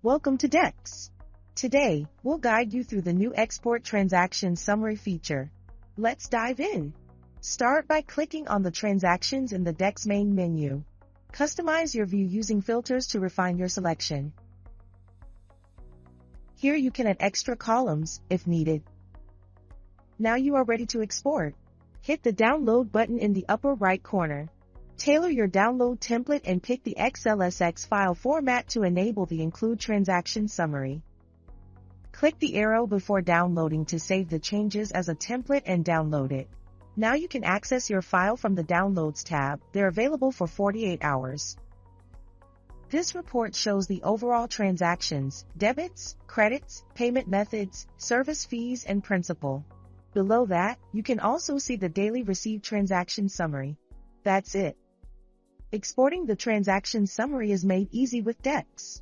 Welcome to Dex. Today, we'll guide you through the new Export Transaction Summary feature. Let's dive in. Start by clicking on the transactions in the Dex main menu. Customize your view using filters to refine your selection. Here you can add extra columns, if needed. Now you are ready to export. Hit the Download button in the upper right corner. Tailor your download template and pick the XLSX file format to enable the Include Transaction Summary. Click the arrow before downloading to save the changes as a template and download it. Now you can access your file from the Downloads tab. They're available for 48 hours. This report shows the overall transactions, debits, credits, payment methods, service fees, and principal. Below that, you can also see the daily received transaction summary. That's it. Exporting the transaction summary is made easy with Dex.